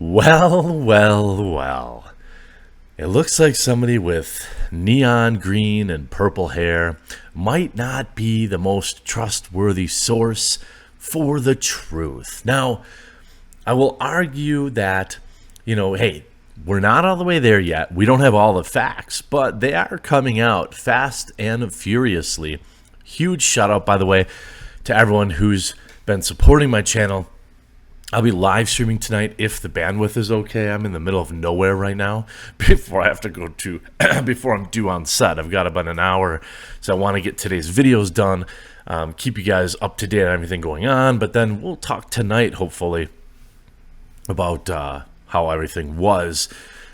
Well, well, well. It looks like somebody with neon green and purple hair might not be the most trustworthy source for the truth. Now, I will argue that, hey, we're not all the way there yet. We don't have all the facts, but they are coming out fast and furiously. Huge shout out, by the way, to everyone who's been supporting my channel. I'll be live streaming tonight if the bandwidth is okay. I'm in the middle of nowhere right now before I have to go to, before I'm due on set. I've got about an hour, so I want to get today's videos done, keep you guys up to date on everything going on, but then we'll talk tonight, hopefully, about how everything was.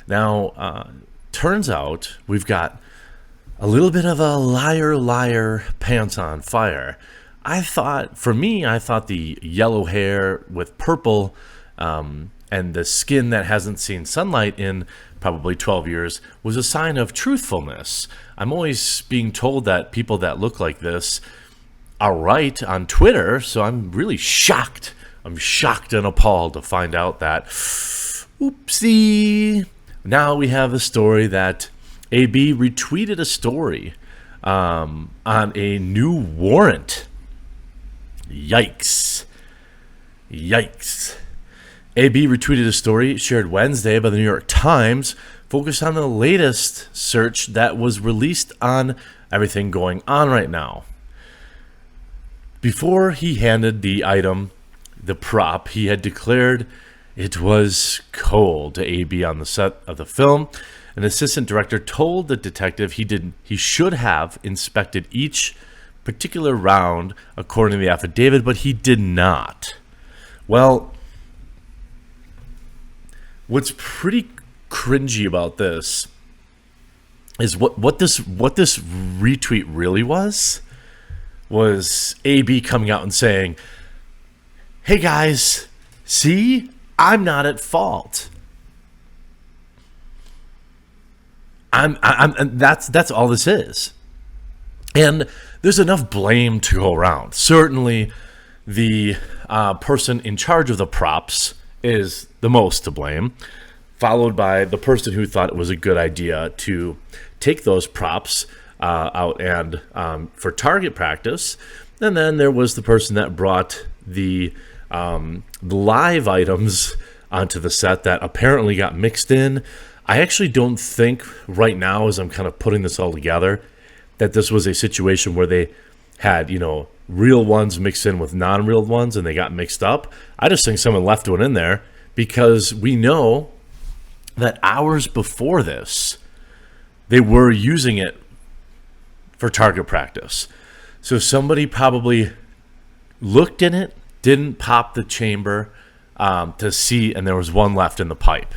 Now, turns out we've got a little bit of a liar, pants on fire. I thought the yellow hair with purple and the skin that hasn't seen sunlight in probably 12 years was a sign of truthfulness. I'm always being told that people that look like this are right on Twitter, so I'm really shocked. I'm shocked and appalled to find out that, oopsie, now we have a story that AB retweeted a story on a new warrant. Yikes. AB retweeted a story shared Wednesday by the New York Times focused on the latest search that was released on everything going on right now. Before he handed the item, the prop, he had declared it was cold to AB on the set of the film. An assistant director told the detective he should have inspected each particular round according to the affidavit, but he did not. Well, what's pretty cringy about this is what this retweet really was AB coming out and saying, "Hey guys, see, I'm not at fault. That's all this is." And there's enough blame to go around. Certainly, the person in charge of the props is the most to blame, followed by the person who thought it was a good idea to take those props out and for target practice. And then there was the person that brought the live items onto the set that apparently got mixed in. I actually don't think right now, as I'm kind of putting this all together, that this was a situation where they had, real ones mixed in with non-real ones and they got mixed up. I just think someone left one in there because we know that hours before this, they were using it for target practice. So somebody probably looked in it, didn't pop the chamber to see, and there was one left in the pipe.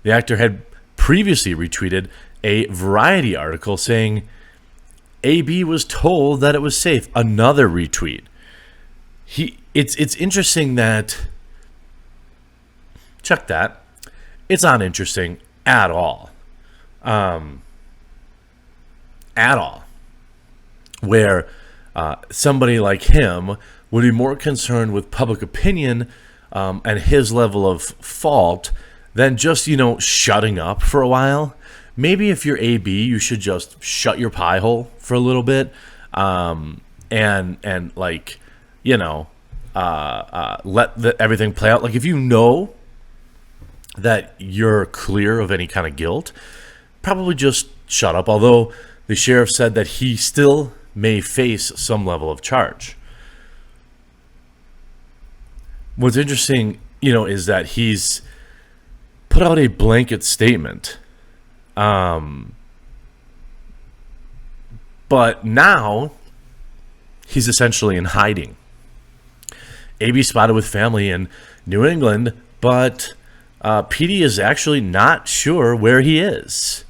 The actor had previously retweeted a Variety article saying AB was told that it was safe. Another retweet. It's interesting that, check that, it's not interesting at all. Where somebody like him would be more concerned with public opinion and his level of fault than just, shutting up for a while. Maybe if you're AB, you should just shut your pie hole for a little bit, and let everything play out. Like if you know that you're clear of any kind of guilt, probably just shut up. Although the sheriff said that he still may face some level of charge. What's interesting, is that he's put out a blanket statement. But now he's essentially in hiding. AB spotted with family in New England, but PD is actually not sure where he is,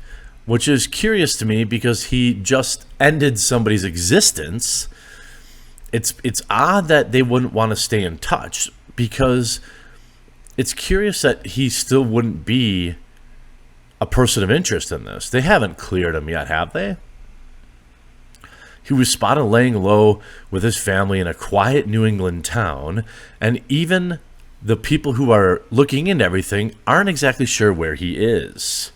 which is curious to me because he just ended somebody's existence. It's odd that they wouldn't want to stay in touch because it's curious that he still wouldn't be a person of interest in this. They haven't cleared him yet, have they? He was spotted laying low with his family in a quiet New England town, and even the people who are looking into everything aren't exactly sure where he is.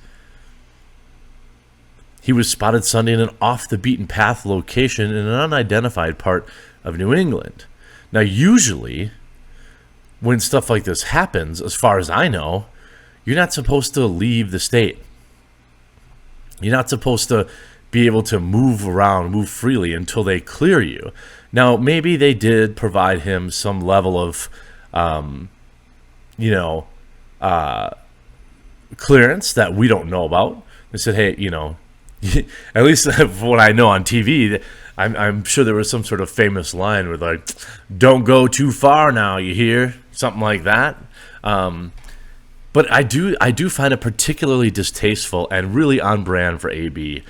He was spotted Sunday in an off-the-beaten-path location in an unidentified part of New England. Now, usually, when stuff like this happens, as far as I know, you're not supposed to leave the state. You're not supposed to be able to move around, move freely until they clear you. Now, maybe they did provide him some level of, clearance that we don't know about. They said, hey, at least from what I know on TV, I'm sure there was some sort of famous line with like, "Don't go too far now," you hear? Something like that. But I do find it particularly distasteful and really on brand for AB.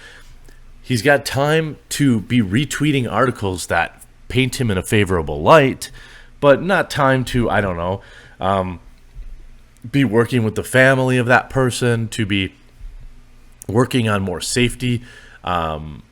He's got time to be retweeting articles that paint him in a favorable light, but not time to, I don't know, be working with the family of that person, to be working on more safety, and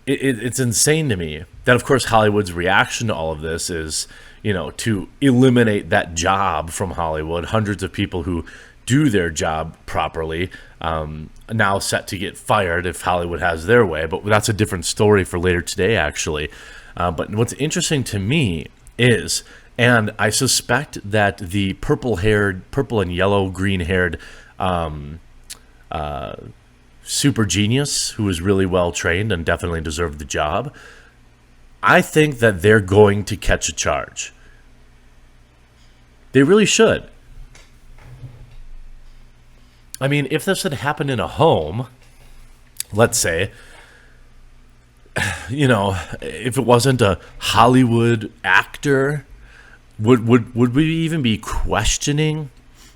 it's insane to me that, of course, Hollywood's reaction to all of this is, to eliminate that job from Hollywood. Hundreds of people who do their job properly now set to get fired if Hollywood has their way. But that's a different story for later today, actually. But what's interesting to me is, and I suspect that the purple and yellow, green-haired super genius who was really well trained and definitely deserved the job, I think that they're going to catch a charge. They really should. I mean, if this had happened in a home, let's say, if it wasn't a Hollywood actor, would we even be questioning?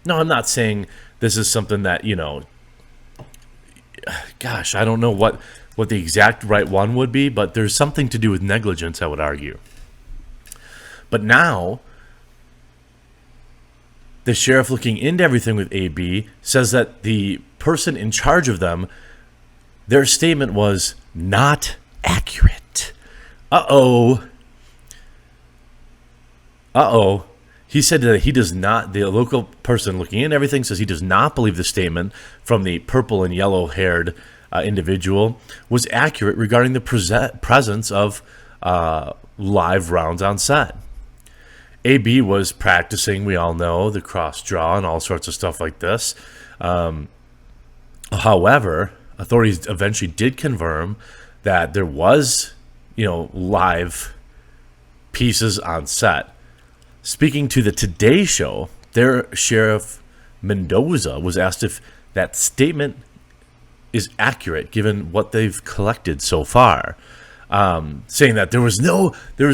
No, I'm not saying this is something that, gosh, I don't know what the exact right one would be, but there's something to do with negligence, I would argue. But now, the sheriff, looking into everything with AB, says that the person in charge of them, their statement was not accurate. Uh-oh. He said that he does not, the local person looking into everything says he does not believe the statement from the purple and yellow-haired individual was accurate regarding the presence of live rounds on set. AB was practicing, we all know, the cross draw and all sorts of stuff like this. However, authorities eventually did confirm that there was, live pieces on set. Speaking to the Today Show, their Sheriff Mendoza was asked if that statement is accurate given what they've collected so far, saying that there was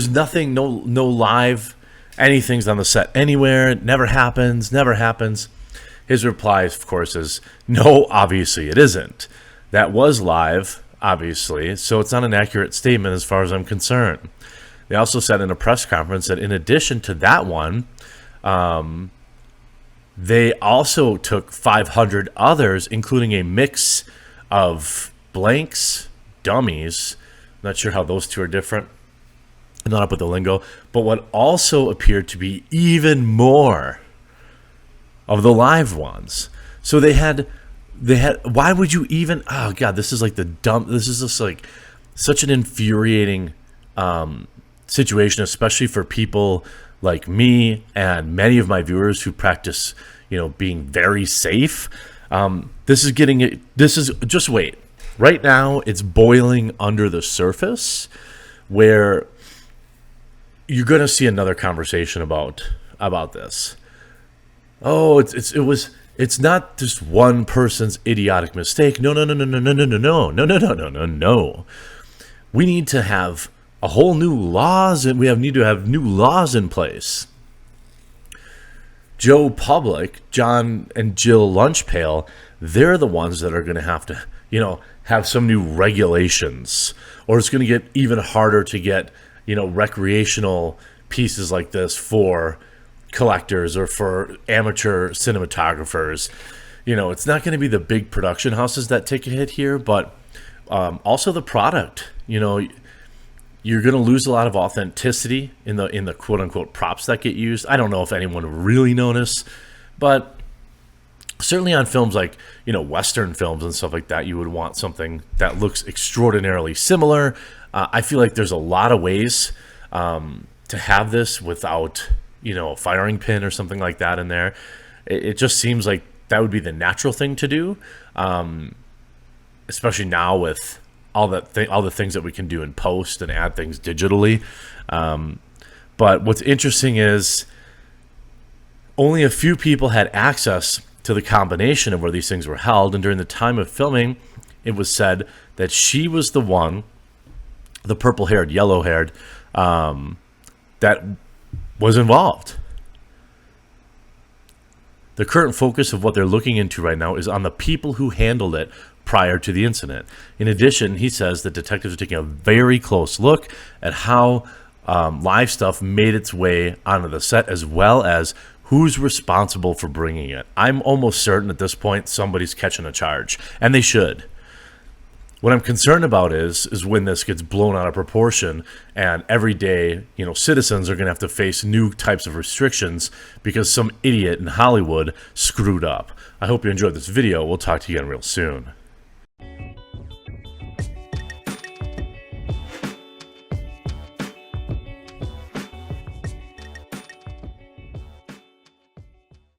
nothing, no live anything's on the set anywhere. It never happens. His reply, of course, is no, obviously it isn't. That was live, obviously, so it's not an accurate statement as far as I'm concerned. They also said in a press conference that in addition to that one, they also took 500 others, including a mix of blanks, dummies. Not sure how those two are different. I'm not up with the lingo. But what also appeared to be even more of the live ones. So they had, why would you even, oh God, this is just like such an infuriating situation, especially for people like me and many of my viewers who practice, being very safe. Just wait. Right now, it's boiling under the surface, where you're going to see another conversation about this. Oh, it's not just one person's idiotic mistake. No. We need to have a whole new laws, and need to have new laws in place. Joe Public, John and Jill Lunchpail, they're the ones that are going to have to, have some new regulations, or it's going to get even harder to get, recreational pieces like this for collectors or for amateur cinematographers. It's not going to be the big production houses that take a hit here, but Also, the product. You know, you're going to lose a lot of authenticity in the quote unquote props that get used. I don't know if anyone really noticed, but certainly on films like, you know, Western films and stuff like that, you would want something that looks extraordinarily similar. I feel like there's a lot of ways to have this without, you know, a firing pin or something like that in there. It just seems like that would be the natural thing to do, especially now with all the things that we can do in post and add things digitally. But what's interesting is only a few people had access to the combination of where these things were held, and during the time of filming, it was said that she was the one, the purple-haired, yellow-haired, that was involved. The current focus of what they're looking into right now is on the people who handled it prior to the incident. In addition, he says that detectives are taking a very close look at how live stuff made its way onto the set, as well as who's responsible for bringing it. I'm almost certain at this point somebody's catching a charge, and they should. What I'm concerned about is when this gets blown out of proportion, and every day, you know, citizens are going to have to face new types of restrictions because some idiot in Hollywood screwed up. I hope you enjoyed this video. We'll talk to you again real soon.